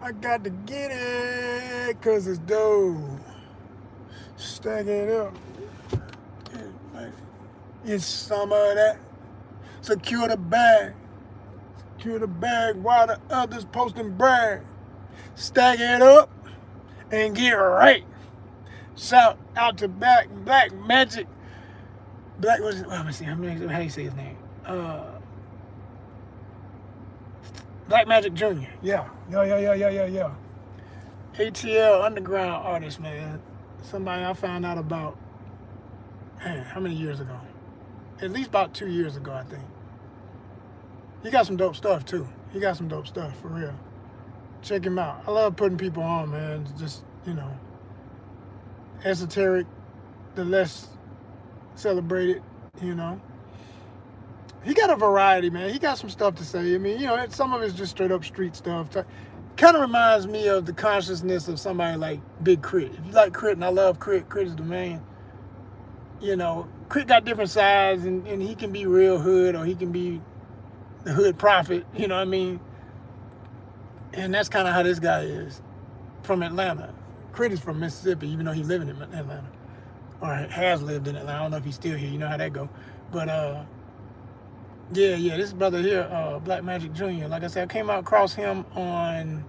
I got to get it, cause it's dough. Stack it up. It's some of that. Secure the bag. Secure the bag while the others posting brag. Stack it up and get right. Shout out to Black Magic. Black was let me see how do you say his name? Black Magic Jr. Yeah. ATL underground artist, man. Somebody I found out about, man, how many years ago? At least about 2 years ago, I think. He got some dope stuff too. He got some dope stuff for real. Check him out. I love putting people on, man. Just, esoteric, the less celebrated, He got a variety, man. He got some stuff to say. I mean, some of it's just straight up street stuff. Kind of reminds me of the consciousness of somebody like Big Crit. If you like Crit, and I love Crit, Crit is the man. Crit got different sides, and he can be real hood, or he can be the hood prophet, you know what I mean? And that's kind of how this guy is, from Atlanta. Crit is from Mississippi, even though he's living in Atlanta, or has lived in Atlanta. I don't know if he's still here. You know how that go. But yeah, this brother here, Black Magic Jr., like I said, I came across him on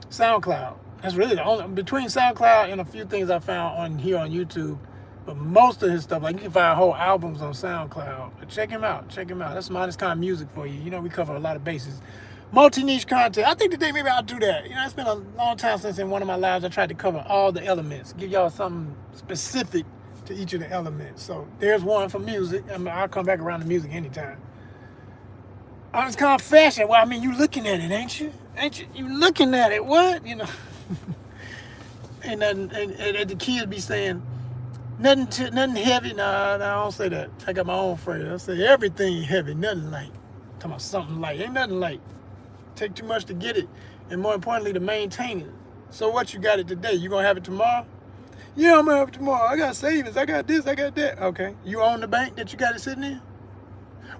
SoundCloud. That's really the only, between SoundCloud and a few things I found on YouTube. But most of his stuff, like you can find whole albums on SoundCloud. But check him out. That's ONYXCON music for you. We cover a lot of bases. Multi-niche content. I think today maybe I'll do that. It's been a long time since in one of my lives I tried to cover all the elements. Give y'all something specific to each of the elements. So there's one for music. I'll come back around to music anytime. ONYXCON fashion. Well, you looking at it, ain't you? You looking at it? What? And the kids be saying, nothing heavy. Nah, I don't say that. I got my own phrase. I say everything heavy, nothing light. Talking about something light. Ain't nothing light. Take too much to get it, and more importantly, to maintain it. So what, you got it today? You gonna have it tomorrow? Yeah, I'm gonna have it tomorrow. I got savings. I got this. I got that. Okay. You own the bank that you got it sitting in?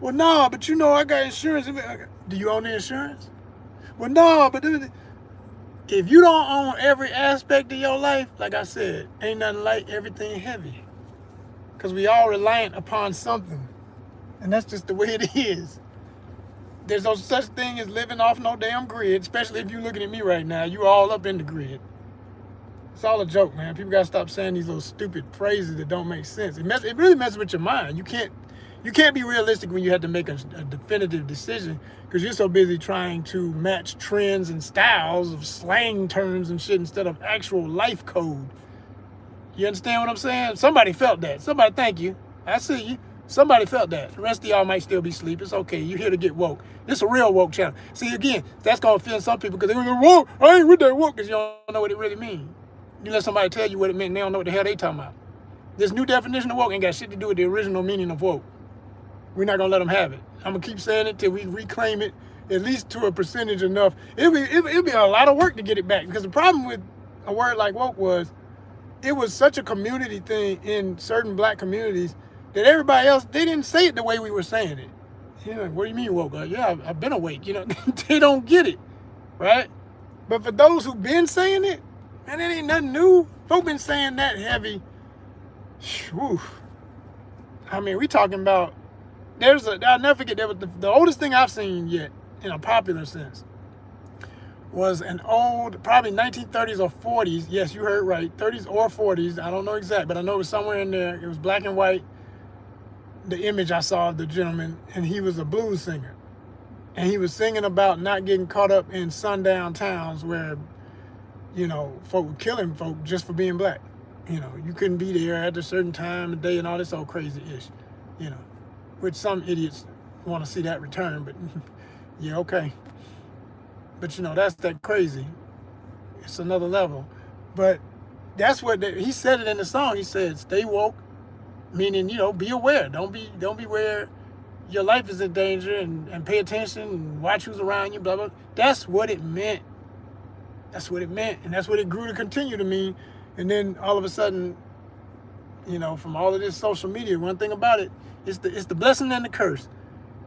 Well, no, but I got insurance. Do you own the insurance? Well, no, but if you don't own every aspect of your life, like I said, ain't nothing light, everything heavy. Because we all reliant upon something. And that's just the way it is. There's no such thing as living off no damn grid, especially if you're looking at me right now. You all up in the grid. It's all a joke, man. People got to stop saying these little stupid phrases that don't make sense. It really messes with your mind. You can't be realistic when you have to make a definitive decision because you're so busy trying to match trends and styles of slang terms and shit instead of actual life code. You understand what I'm saying? Somebody felt that. Somebody, thank you. I see you. Somebody felt that. The rest of y'all might still be asleep. It's okay. You're here to get woke. This is a real woke channel. See, again, that's going to offend some people because they're going to go, woke. I ain't with that woke because you don't know what it really means. You let somebody tell you what it meant and they don't know what the hell they talking about. This new definition of woke ain't got shit to do with the original meaning of woke. We're not going to let them have it. I'm going to keep saying it till we reclaim it, at least to a percentage enough. It'll be a lot of work to get it back because the problem with a word like woke was it was such a community thing in certain black communities that everybody else, they didn't say it the way we were saying it. What do you mean woke? Yeah, I've been awake. They don't get it, right? But for those who've been saying it, man, it ain't nothing new. Folk been saying that heavy. Whew. We talking about, I'll never forget, there was the oldest thing I've seen yet, in a popular sense, was an old, probably 1930s or 40s. Yes, you heard right, 30s or 40s. I don't know exact, but I know it was somewhere in there. It was black and white. The image I saw of the gentleman, and he was a blues singer. And he was singing about not getting caught up in sundown towns where, folk were killing folk just for being black. You couldn't be there at a certain time of day and all this old crazy ish, which some idiots want to see that return, but yeah, okay. But that's that crazy. It's another level. But that's what he said it in the song. He said, stay woke. Meaning, be aware. Don't be where your life is in danger and pay attention and watch who's around you, blah, blah. That's what it meant. That's what it meant. And that's what it grew to continue to mean. And then all of a sudden, from all of this social media, one thing about it, It's the blessing and the curse.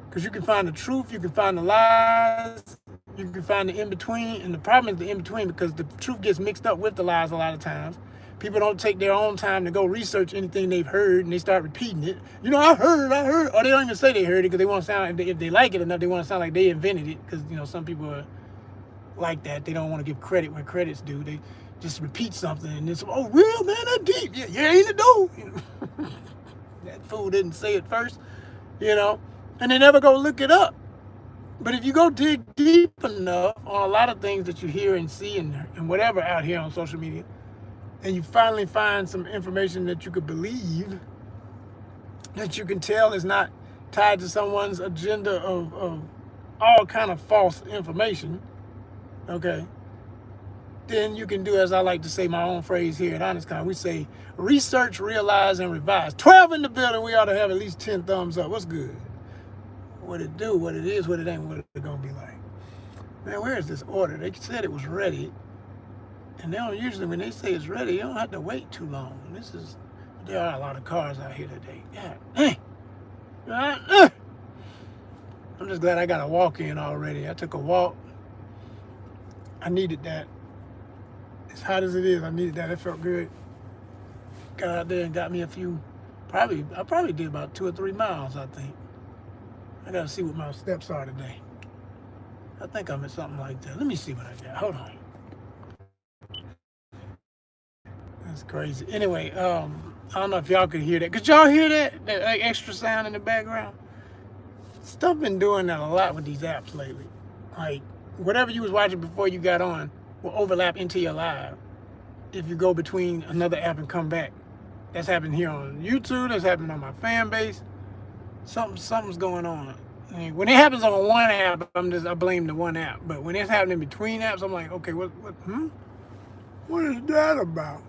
Because you can find the truth, you can find the lies, you can find the in-between. And the problem is the in-between, because the truth gets mixed up with the lies a lot of times. People don't take their own time to go research anything they've heard, and they start repeating it. You know, I heard. Or they don't even say they heard it, because they want to sound, if they like it enough, they want to sound like they invented it. Because, you know, some people are like that. They don't want to give credit where credit's due. They just repeat something, and it's, oh, real, man, that deep. Yeah, ain't it though? You know? That fool didn't say it first, you know, and they never go look it up. But if you go dig deep enough on a lot of things that you hear and see and whatever out here on social media, and you finally find some information that you could believe, that you can tell is not tied to someone's agenda of all kind of false information, okay, then you can do, as I like to say, my own phrase here at ONYXCON, we say, research, realize, and revise. 12 in the building, we ought to have at least 10 thumbs up. What's good? What it do, what it is, what it ain't, what it gonna be like. Man, where is this order? They said it was ready. And they don't usually, when they say it's ready, you don't have to wait too long. There are a lot of cars out here today. God, I'm just glad I got a walk in already. I took a walk. I needed that. As hot as it is, I needed that. It felt good. Got out there and got me a few, I probably did about 2 or 3 miles, I think. I gotta see what my steps are today. I think I'm at something like that. Let me see what I got. Hold on. That's crazy. Anyway, I don't know if y'all could hear that. Could y'all hear that? That like, extra sound in the background? Stuff been doing that a lot with these apps lately. Like, whatever you was watching before you got on will overlap into your live if you go between another app and come back. That's happened here on YouTube. That's happened on my fan base. Something's going on. I mean, when it happens on one app, I blame the one app. But when it's happening between apps, I'm like, okay, what is that about?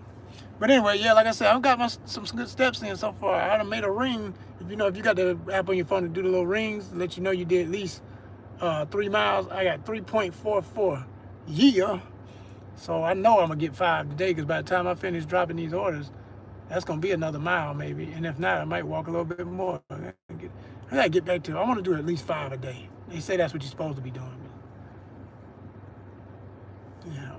But anyway, yeah, like I said, I've got some good steps in so far. I done made a ring. If you got the app on your phone to do the little rings, let you know you did at least 3 miles. I got 3.44. Yeah. So I know I'm gonna get 5 today, because by the time I finish dropping these orders, that's gonna be another mile maybe. And if not, I might walk a little bit more. I gotta get back to it. I want to do at least 5 a day. They say that's what you're supposed to be doing. You know,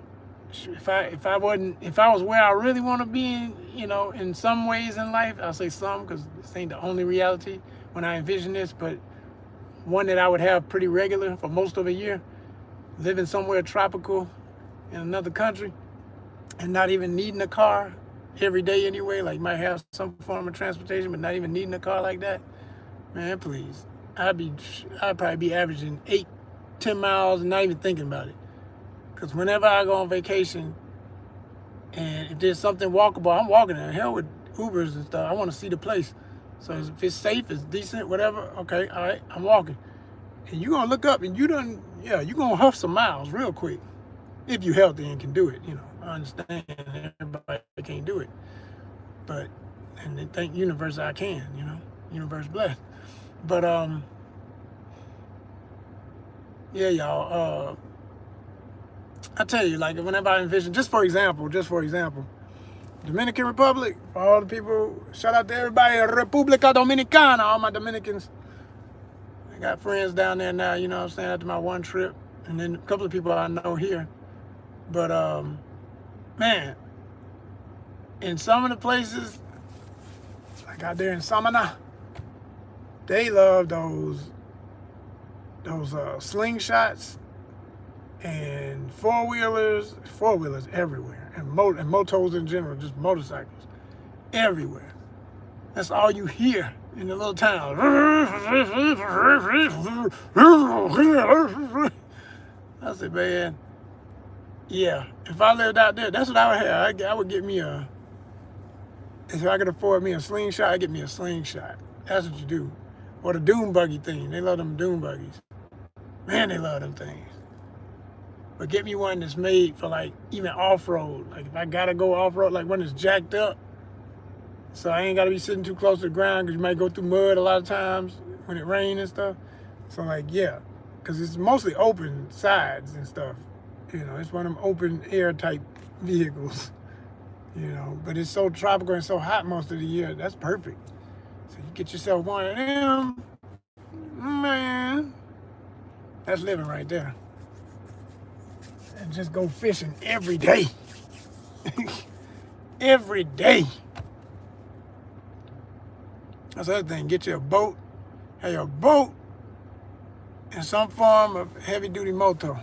if I was where I really want to be in, you know, in some ways in life, I'll say some, because this ain't the only reality when I envision this, but one that I would have pretty regular for most of a year, living somewhere tropical in another country and not even needing a car every day anyway, like might have some form of transportation, but not even needing a car like that. Man, please. I'd probably be averaging 8-10 miles and not even thinking about it. Because whenever I go on vacation, and if there's something walkable, I'm walking in. Hell with Ubers and stuff. I want to see the place. So if it's safe, it's decent, whatever, okay, all right, I'm walking. And you're going to look up and you're going to huff some miles real quick. If you're healthy and can do it, you know. I understand everybody can't do it. But, and they thank universe I can, you know. Universe blessed. But, yeah, y'all, I tell you, like, whenever I envision, just for example, Dominican Republic, for all the people, shout out to everybody, República Dominicana, all my Dominicans. I got friends down there now, you know what I'm saying, after my one trip, and then a couple of people I know here. But, man, in some of the places, like out there in Samana, they love those slingshots and four-wheelers everywhere, and motos in general, just motorcycles everywhere. That's all you hear in the little town. I said, man, yeah, if I lived out there, that's what I would have. I would get me if I could afford me a slingshot, I'd get me a slingshot. That's what you do. Or the dune buggy thing. They love them dune buggies. Man, they love them things. But get me one that's made for, like, even off-road. Like, if I gotta go off-road, like one that's jacked up, so I ain't gotta be sitting too close to the ground, because you might go through mud a lot of times when it rains and stuff. So, like, yeah, because it's mostly open sides and stuff. You know, it's one of them open air type vehicles, you know, but it's so tropical and so hot most of the year. That's perfect. So you get yourself one of them, man, that's living right there. And just go fishing every day. Every day. That's the other thing. Get you a boat. Have your boat and some form of heavy-duty motor.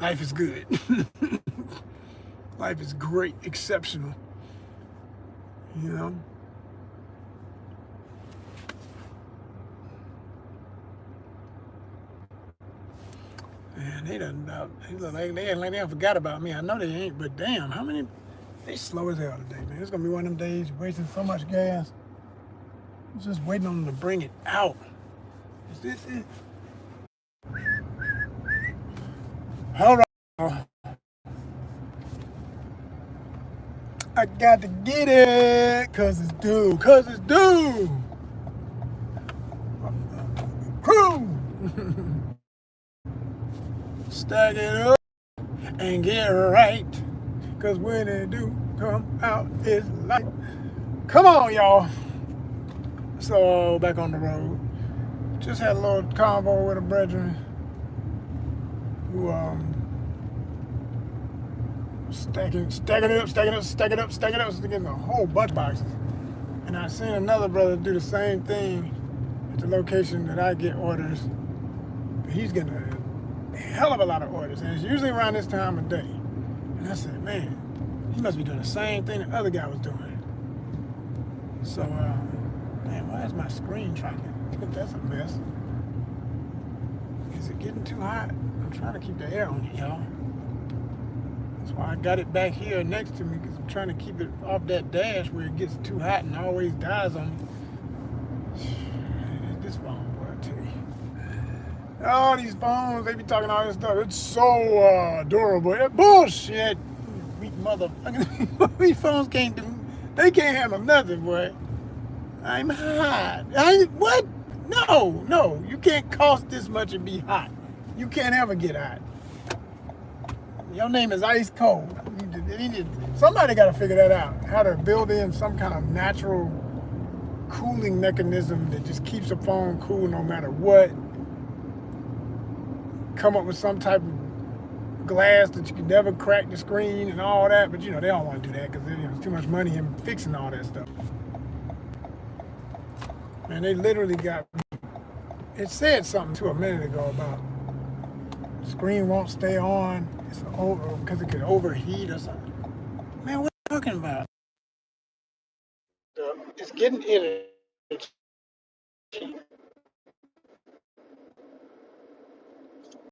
Life is good. Life is great, exceptional. You know? Man, they look like they done forgot about me. I know they ain't, but damn, how many? They slow as hell today, man. It's gonna be one of them days you're wasting so much gas. I'm just waiting on them to bring it out. Is this it? Hold on. I got to get it, cause it's due, Crew! Stack it up and get right, cause when it do come out, it's like, come on, y'all. So, back on the road. Just had a little convo with a brethren who, stacking up, getting a whole bunch of boxes. And I seen another brother do the same thing at the location that I get orders. But he's getting a hell of a lot of orders, and it's usually around this time of day. And I said, man, he must be doing the same thing the other guy was doing. So, man, why is my screen trying to? That's a mess. Is it getting too hot? I'm trying to keep the air on it, y'all. That's why I got it back here next to me, because I'm trying to keep it off that dash where it gets too hot and always dies on me. This phone, boy, I tell you. All these phones, they be talking all this stuff. It's so durable. That bullshit. Weak motherfucker. These phones can't handle nothing, boy. I'm hot. What? No. You can't cost this much and be hot. You can't ever get hot. Your name is ice cold. Somebody got to figure that out. How to build in some kind of natural cooling mechanism that just keeps a phone cool no matter what. Come up with some type of glass that you can never crack the screen and all that. But, they don't want to do that because there's too much money in fixing all that stuff. Man, they literally got... It said something to a minute ago about the screen won't stay on. It's over because it could overheat or something. Man, what are you talking about? It's getting irritating.